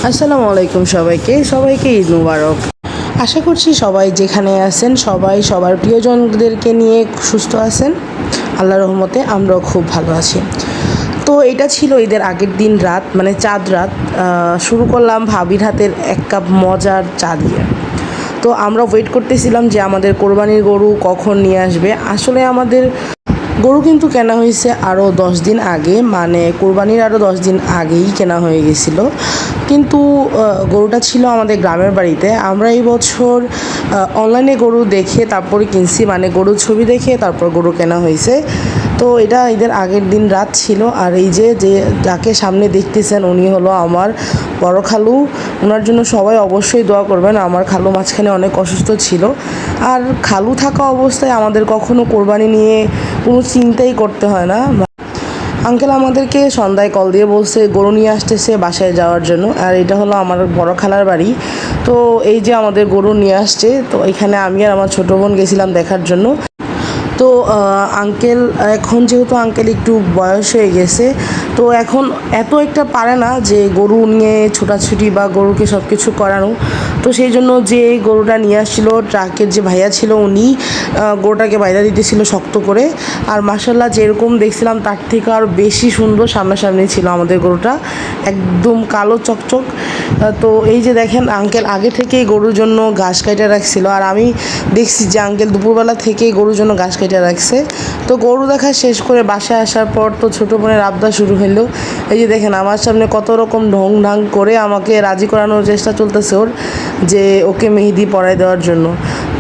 আসসালামু আলাইকুম সবাইকে ঈদ মুবারক। আশা করছি সবাই যেখানে আছেন সবাই সবার প্রিয়জনদেরকে নিয়ে সুস্থ আছেন। আল্লাহর রহমতে আমরাও খুব ভালো আছি। তো এটা ছিল ঈদের আগের দিন রাত, মানে চাঁদ রাত। শুরু করলাম ভাবির হাতের এক কাপ মজার চা দিয়ে। তো আমরা ওয়েট করতেছিলাম যে আমাদের কোরবানির গরু কখন নিয়ে আসবে। আসলে আমাদের গরু কিন্তু কেনা হয়েছে আরও 10 দিন আগে, মানে কোরবানির আরও 10 দিন আগেই কেনা হয়ে গেছিলো। কিন্তু গরুটা ছিল আমাদের গ্রামের বাড়িতে। আমরা এই বছর অনলাইনে গরু দেখে তারপরে কিনছি, মানে গরুর ছবি দেখে তারপর গরু কেনা হয়েছে। তো এটা ঈদের আগের দিন রাত ছিল। আর এই যে যাকে সামনে দেখতেছেন উনি হলো আমার বড় খালু। ওনার জন্য সবাই অবশ্যই দোয়া করবেন। আমার খালু মাঝখানে অনেক অসুস্থ ছিল, আর খালু থাকা অবস্থায় আমাদের কখনো কোরবানি নিয়ে কোনো চিন্তাই করতে হয় না। আঙ্কেল আমাদেরকে সন্ধ্যায় কল দিয়ে বলছে গরু নিয়ে আসতেছে বাসায় যাওয়ার জন্য। আর এটা হলো আমার বড় খালার বাড়ি। তো এই যে আমাদের গরু নিয়ে আসছে, তো এখানে আমি আর আমার ছোটো বোন গেছিলাম দেখার জন্য। তো আঙ্কেল এখন যেহেতু আঙ্কেল একটু বয়স হয়ে গেছে, তো এখন এত একটা পারে না যে গরু নিয়ে ছোটাছুটি বা গরুকে সব কিছু করানো। তো সেই জন্য যে গরুটা নিয়ে আসছিল, ট্রাকের যে ভাইয়া ছিল উনি গরুটাকে বাইরে দিতেছিল শক্ত করে। আর মাশাল্লাহ যেরকম দেখছিলাম তার থেকে আরও বেশি সুন্দর সামনাসামনি ছিল আমাদের গরুটা, একদম কালো চকচক। তো এই যে দেখেন আঙ্কেল আগে থেকেই গরুর জন্য ঘাস কেটে রাখছিল, আর আমি দেখছি যে আঙ্কেল দুপুরবেলা থেকেই গরুর জন্য ঘাস কেটে রাখছে। তো গরু দেখা শেষ করে বাসায় আসার পর তো ছোটো বোনের আবদার শুরু হলো। এই যে দেখেন আমার সামনে কত রকম ঢং ঢাং করে আমাকে রাজি করানোর চেষ্টা চলতেছে ওর, যে ওকে মেহেদি পরাই দেওয়ার জন্য।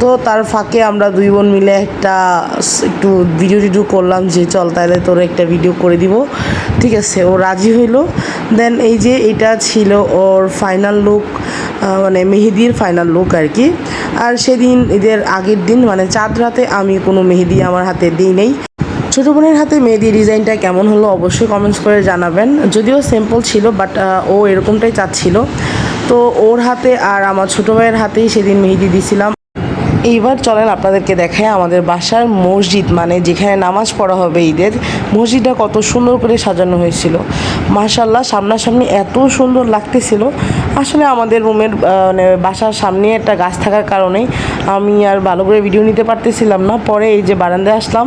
তো তার ফাঁকে আমরা দুই বোন মিলে একটু ভিডিও করলাম যে চল তাহলে তোর একটা ভিডিও করে দিব। ঠিক আছে, ও রাজি হইলো। দেন এই যে এটা ছিল ওর ফাইনাল লুক, মানে মেহেদির ফাইনাল লুক আর কি। আর সেদিন ঈদের আগের দিন মানে চাঁদ রাতে আমি কোনো মেহেদি আমার হাতে দিই নেই। ছোটো বোনের হাতে মেহেদি ডিজাইনটা কেমন হলো অবশ্যই কমেন্টস করে জানাবেন। যদিও সিম্পল ছিল, বাট ও এরকমটাই চাচ্ছিল। তো ওর হাতে আর আমার ছোটো ভাইয়ের হাতেই সেদিন মেহেদি দিয়েছিলাম। এইবার চলেন আপনাদেরকে দেখায় আমাদের বাসার মসজিদ, মানে যেখানে নামাজ পড়া হবে ঈদের, মসজিদটা কত সুন্দর করে সাজানো হয়েছিল। মাশাল্লাহ সামনাসামনি এত সুন্দর লাগতেছিল। আসলে আমাদের রুমের মানে বাসার সামনে একটা গাছ থাকার কারণে আমি আর ভালো করে ভিডিও নিতে পারতেছিলাম না। পরে এই যে বারান্দায় আসলাম,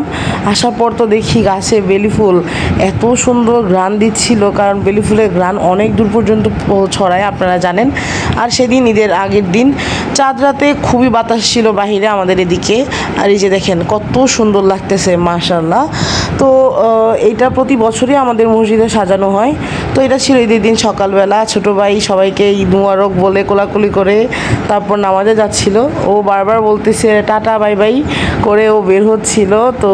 আসার পর তো দেখি গাছে বেলি ফুল এত সুন্দর ঘ্রাণ দিচ্ছিল, কারণ বেলি ফুলের ঘ্রাণ অনেক দূর পর্যন্ত ছড়ায় আপনারা জানেন। আর সেদিন ঈদের আগের দিন চাঁদ রাতে খুবই বাতাস ছিল বাহিরে আমাদের এদিকে। আর এই যে দেখেন কত সুন্দর লাগতেছে মাশাল্লাহ। তো এইটা প্রতি বছরই আমাদের মসজিদে সাজানো হয়। তো এটা ছিল ঈদের দিন সকালবেলা, ছোটো ভাই সবাইকে ঈদ মুবারক বলে কোলাকুলি করে তারপর নামাজে যাচ্ছিল। ও বারবার বলতেছে টাটা বাই বাই করে ও বের হচ্ছিল। তো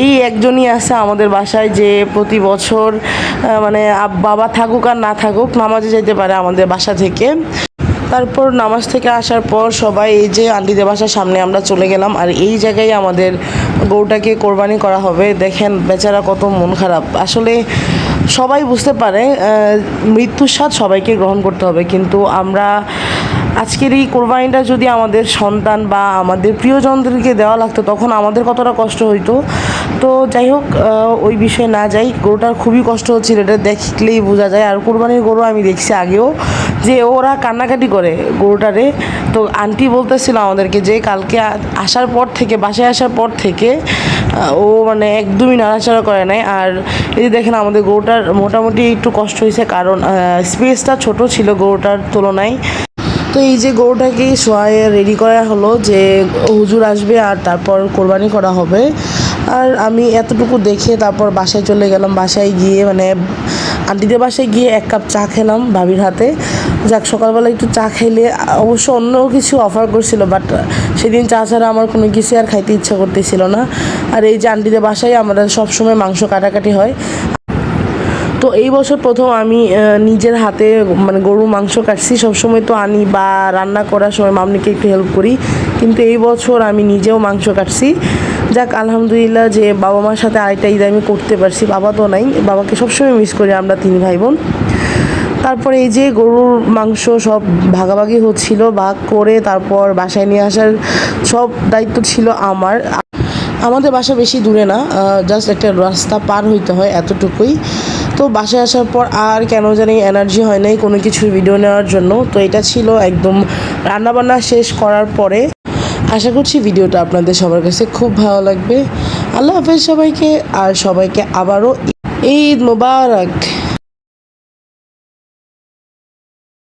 এই একজনই আছে আমাদের বাসায় যে প্রতি বছর মানে বাবা থাকুক আর না থাকুক নামাজে যেতে পারে আমাদের বাসা থেকে। তারপর নামাজ থেকে আসার পর সবাই এই যে আন্টিদের বাসার সামনে আমরা চলে গেলাম। আর এই জায়গায় আমাদের গরুটাকে কোরবানি করা হবে। দেখেন বেচারা কত মন খারাপ। আসলে সবাই বুঝতে পারে মৃত্যুর স্বাদ সবাইকে গ্রহণ করতে হবে, কিন্তু আমরা আজকের এই কোরবানিটা যদি আমাদের সন্তান বা আমাদের প্রিয়জনদেরকে দেওয়া লাগতো তখন আমাদের কতটা কষ্ট হইতো। তো যাই হোক, ওই বিষয়ে না যাই, গরুটার খুবই কষ্ট হচ্ছিল, এটা দেখলেই বোঝা যায়। আর কোরবানির গরু আমি দেখছি আগেও যে ওরা কান্নাকাটি করে গরুটারে। তো আন্টি বলতেছিল আমাদেরকে যে কালকে আসার পর থেকে বাসায় আসার পর থেকে ও মানে একদমই নাড়াচাড়া করে নাই। আর এই যে দেখেন আমাদের গরুটার মোটামুটি একটু কষ্ট হয়েছে, কারণ স্পেসটা ছোট ছিল গরুটার তুলনায়। তো এই যে গরুটাকে শোয়ায়ে রেডি করা হলো যে হুজুর আসবে আর তারপর কোরবানি করা হবে। আর আমি এতটুকু দেখে তারপর বাসায় চলে গেলাম। বাসায় গিয়ে মানে আন্টিদের বাসায় গিয়ে এক কাপ চা খেলাম ভাবির হাতে। যাক, সকালবেলা একটু চা খেলে অবশ্য অন্য কিছু অফার করছিল, বাট সেদিন চা ছাড়া আমার কোনো কিছু আর খাইতে ইচ্ছা করতেছিল না। আর এই যে আন্টিদের বাসায় আমাদের সবসময় মাংস কাটাকাটি হয়। তো এই বছর প্রথম আমি নিজের হাতে মানে গরুর মাংস কাটছি। সবসময় তো আনি বা রান্না করার সময় মামনিকে একটু হেল্প করি, কিন্তু এই বছর আমি নিজেও মাংস কাটছি। যাক আলহামদুলিল্লাহ যে বাবা মার সাথে আরেকটা ঈদ আমি করতে পারছি। বাবা তো নাই, বাবাকে সবসময় মিস করি আমরা 3 ভাই বোন। তারপরে এই যে গরুর মাংস সব ভাগাভাগি হচ্ছিল, ভাগ করে তারপর বাসায় নিয়ে আসার সব দায়িত্ব ছিল আমার। আমাদের বাসা বেশি দূরে না, জাস্ট একটা রাস্তা পার হইতে হয়, এতটুকুই। তো বাসায় আসার পর আর কেন জানি এনার্জি হয় নাই কোনো কিছু ভিডিও নেওয়ার জন্য। তো এটা ছিল একদম রান্নাবান্না শেষ করার পরে। আশা করছি ভিডিওটা আপনাদের সবার কাছে খুব ভালো লাগবে। আল্লাহ হাফেজ সবাইকে, আর সবাইকে আবারও ঈদ মোবারক।